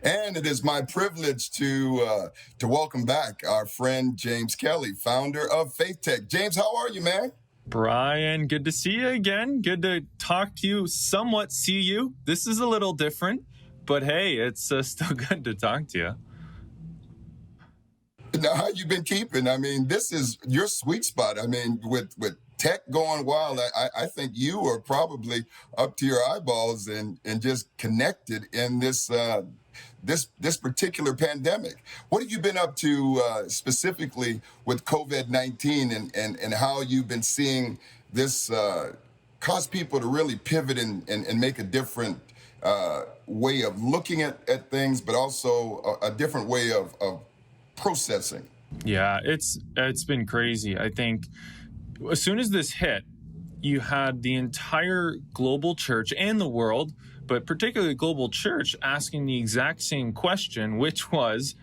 And it is my privilege to welcome back our friend James Kelly, founder of FaithTech. James, how are you, man? Brian, good to see you again. Good to talk to you, somewhat see you. This is a little different, but hey, it's still good to talk to you. Now, how you been keeping? I mean, this is your sweet spot. I mean, with tech going wild, I think you are probably up to your eyeballs and just connected in this this particular pandemic. What have you been up to specifically with COVID-19 and how you've been seeing this cause people to really pivot and make a different way of looking at things, but also a different way of processing? Yeah, it's been crazy. I think as soon as this hit, you had the entire global church and the world, but particularly global church, asking the exact same question, which was,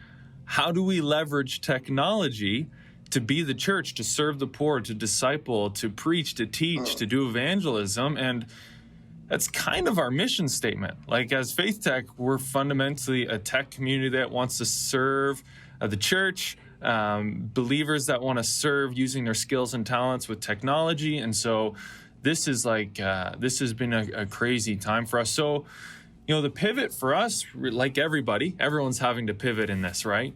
how do we leverage technology to be the church, to serve the poor, to disciple, to preach, to teach, to do evangelism? And that's kind of our mission statement. Like, as FaithTech, we're fundamentally a tech community that wants to serve the church, believers that want to serve using their skills and talents with technology. And so this is this has been a crazy time for us. So, the pivot for us, like everyone's having to pivot in this, right?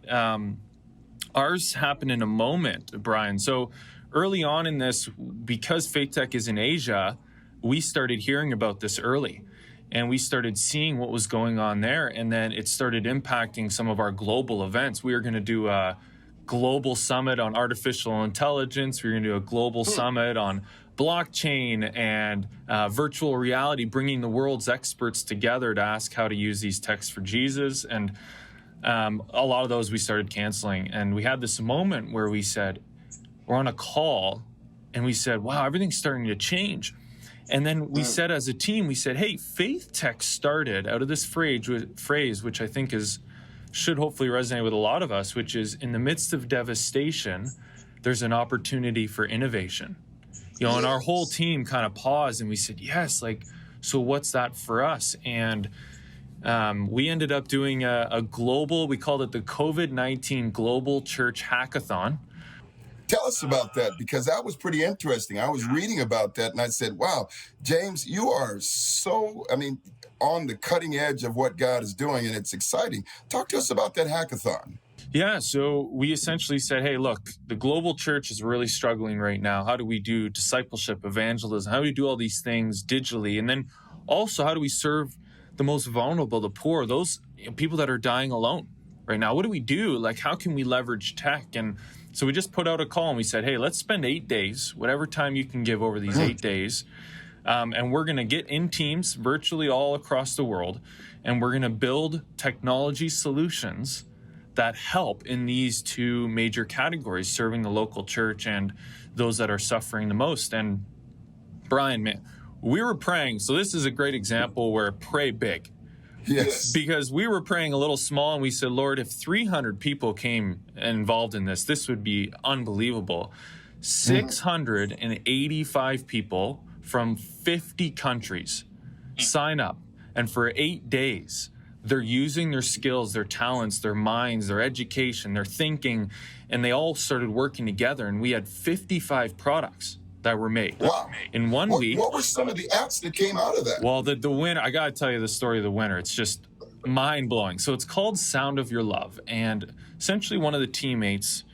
Ours happened in a moment, Brian. So early on in this, because FaithTech is in Asia, we started hearing about this early. And we started seeing what was going on there. And then it started impacting some of our global events. We were going to do a global summit on artificial intelligence. We were going to do a global summit on blockchain and virtual reality, bringing the world's experts together to ask how to use these techs for Jesus. And a lot of those we started canceling. And we had this moment where we said, we're on a call, and we said, wow, everything's starting to change. And then we said, as a team, we said, hey, FaithTech started out of this phrase, which I think should hopefully resonate with a lot of us, which is, in the midst of devastation, there's an opportunity for innovation. And our whole team kind of paused, and we said, yes, so what's that for us? And we ended up doing a global, we called it the COVID-19 Global Church Hackathon. Tell us about that, because that was pretty interesting. I was reading about that and I said, wow, James, you are on the cutting edge of what God is doing, and it's exciting. Talk to us about that hackathon. Yeah, so we essentially said, hey, look, the global church is really struggling right now. How do we do discipleship, evangelism? How do we do all these things digitally? And then also, how do we serve the most vulnerable, the poor, those people that are dying alone right now? What do we do? How can we leverage tech? And so we just put out a call and we said, hey, let's spend 8 days, whatever time you can give over these 8 days. And we're going to get in teams virtually all across the world. And we're going to build technology solutions that help in these two major categories, serving the local church and those that are suffering the most. And Brian, man, we were praying. So this is a great example where pray big. Yes. Because we were praying a little small, and we said, Lord, if 300 people came involved in this would be unbelievable. 685 people from 50 countries sign up. And for 8 days, they're using their skills, their talents, their minds, their education, their thinking, and they all started working together. And we had 55 products that were made. Wow. In 1 week. What were some of the apps that came out of that? Well, the winner, I got to tell you the story of the winner. It's just mind-blowing. So it's called Sound of Your Love. And essentially one of the teammates,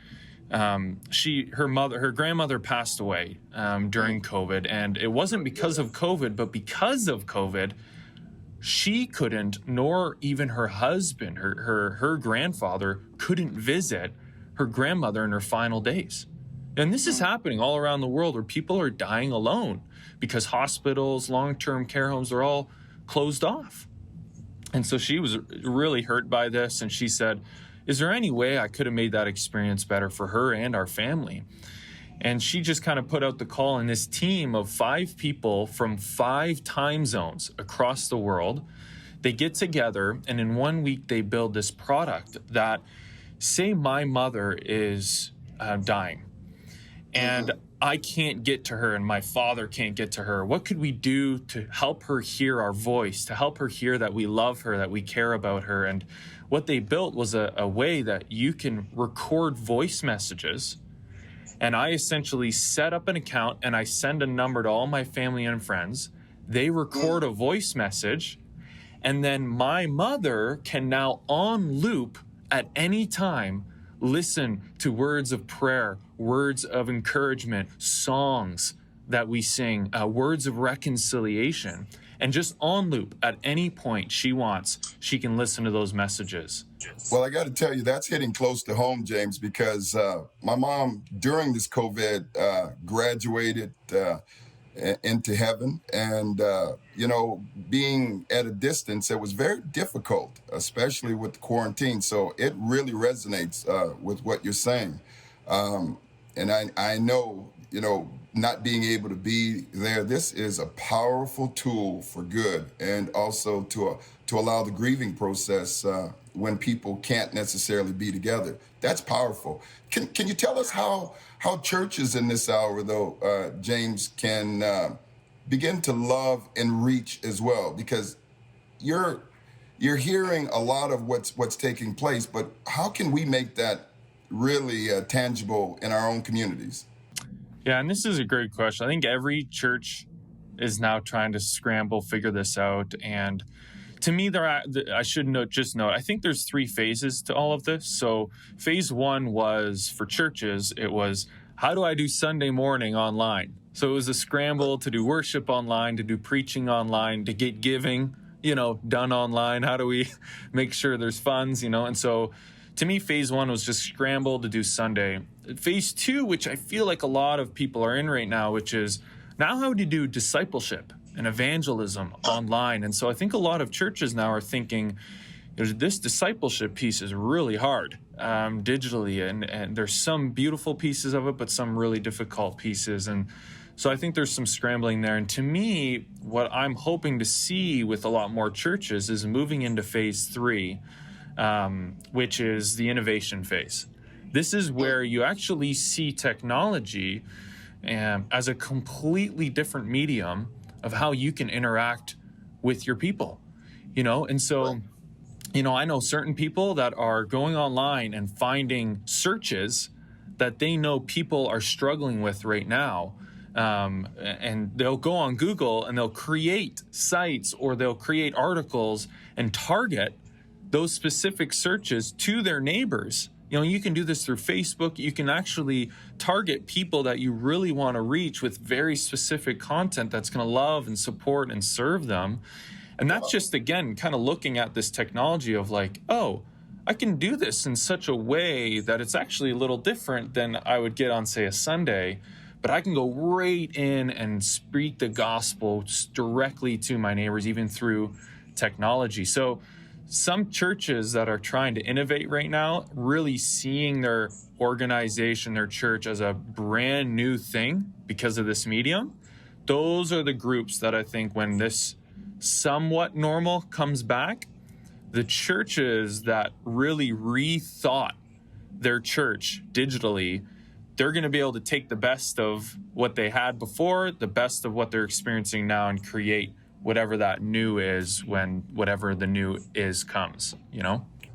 her grandmother passed away during COVID. And it wasn't because of COVID, but because of COVID, she couldn't, nor even her husband, her grandfather, couldn't visit her grandmother in her final days. And this is happening all around the world, where people are dying alone because hospitals, long-term care homes are all closed off. And so she was really hurt by this, and she said, is there any way I could have made that experience better for her and our family? And she just kind of put out the call, and this team of 5 people from 5 time zones across the world, they get together, and in 1 week they build this product that, say my mother is dying, and I can't get to her and my father can't get to her. What could we do to help her hear our voice, to help her hear that we love her, that we care about her? And what they built was a way that you can record voice messages. And I essentially set up an account and I send a number to all my family and friends. They record a voice message, and then my mother can now on loop at any time listen to words of prayer, words of encouragement, songs that we sing, words of reconciliation. And just on loop at any point she wants, she can listen to those messages. Well, I got to tell you, that's hitting close to home, James, because my mom, during this COVID, graduated into heaven. And, being at a distance, it was very difficult, especially with the quarantine. So it really resonates with what you're saying. And I know, not being able to be there, this is a powerful tool for good, and also to allow the grieving process when people can't necessarily be together. That's powerful. Can you tell us how churches in this hour, though, James, can begin to love and reach as well? Because you're hearing a lot of what's taking place, but how can we make that really tangible in our own communities? Yeah, and this is a great question. I think every church is now trying to figure this out. And to me, I should note, I think there's 3 phases to all of this. So phase 1 was for churches, it was, how do I do Sunday morning online? So it was a scramble to do worship online, to do preaching online, to get giving, done online. How do we make sure there's funds, And so to me, phase 1 was just scramble to do Sunday. Phase 2, which I feel like a lot of people are in right now, which is now how do you do discipleship and evangelism online? And so I think a lot of churches now are thinking, this discipleship piece is really hard digitally, and there's some beautiful pieces of it, but some really difficult pieces. And so I think there's some scrambling there. And to me, what I'm hoping to see with a lot more churches is moving into phase 3, which is the innovation phase. This is where you actually see technology as a completely different medium of how you can interact with your people, And so, I know certain people that are going online and finding searches that they know people are struggling with right now. And they'll go on Google and they'll create sites or they'll create articles and target those specific searches to their neighbors. You can do this through Facebook. You can actually target people that you really want to reach with very specific content that's going to love and support and serve them. And that's just, again, kind of looking at this technology of like, oh, I can do this in such a way that it's actually a little different than I would get on, say, a Sunday. But I can go right in and speak the gospel directly to my neighbors, even through technology. So some churches that are trying to innovate right now, really seeing their organization, their church as a brand new thing because of this medium, those are the groups that I think when this somewhat normal comes back, the churches that really rethought their church digitally, they're going to be able to take the best of what they had before, the best of what they're experiencing now, and create whatever that new is when whatever the new is comes,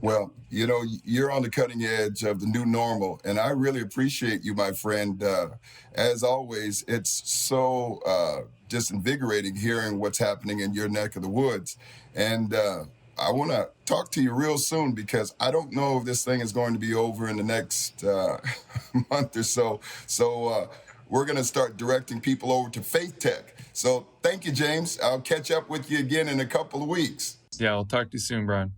Well, you're on the cutting edge of the new normal, and I really appreciate you, my friend. As always, it's so just invigorating hearing what's happening in your neck of the woods. And I want to talk to you real soon, because I don't know if this thing is going to be over in the next month or so. So we're going to start directing people over to FaithTech. So thank you, James. I'll catch up with you again in a couple of weeks. Yeah, I'll talk to you soon, Brian.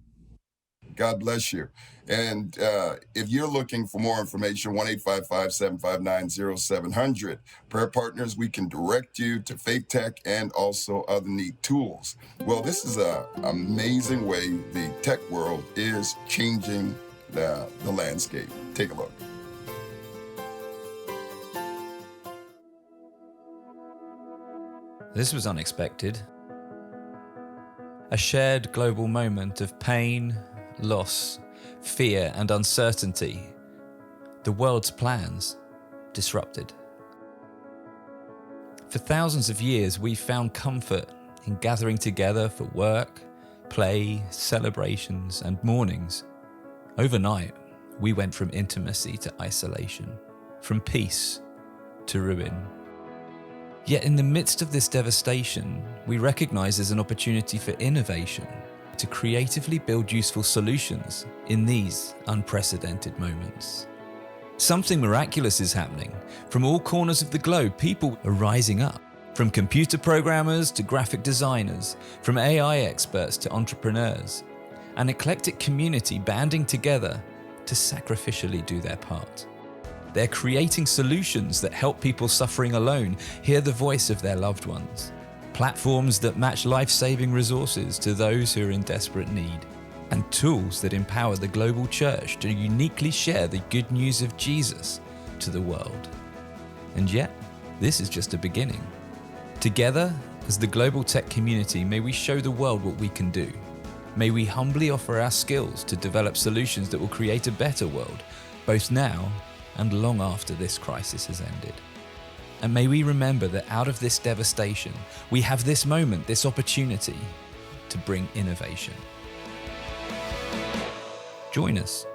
God bless you. And if you're looking for more information, 1-855-759-0700. Prayer Partners, we can direct you to FaithTech and also other neat tools. Well, this is an amazing way the tech world is changing the landscape. Take a look. This was unexpected. A shared global moment of pain, loss, fear, and uncertainty. The world's plans disrupted. For thousands of years, we've found comfort in gathering together for work, play, celebrations, and mournings. Overnight, we went from intimacy to isolation, from peace to ruin. Yet in the midst of this devastation, we recognize there's an opportunity for innovation, to creatively build useful solutions in these unprecedented moments. Something miraculous is happening. From all corners of the globe, people are rising up. From computer programmers to graphic designers, from AI experts to entrepreneurs, an eclectic community banding together to sacrificially do their part. They're creating solutions that help people suffering alone hear the voice of their loved ones. Platforms that match life-saving resources to those who are in desperate need. And tools that empower the global church to uniquely share the good news of Jesus to the world. And yet, this is just a beginning. Together, as the global tech community, may we show the world what we can do. May we humbly offer our skills to develop solutions that will create a better world, both now and long after this crisis has ended. And may we remember that out of this devastation, we have this moment, this opportunity to bring innovation. Join us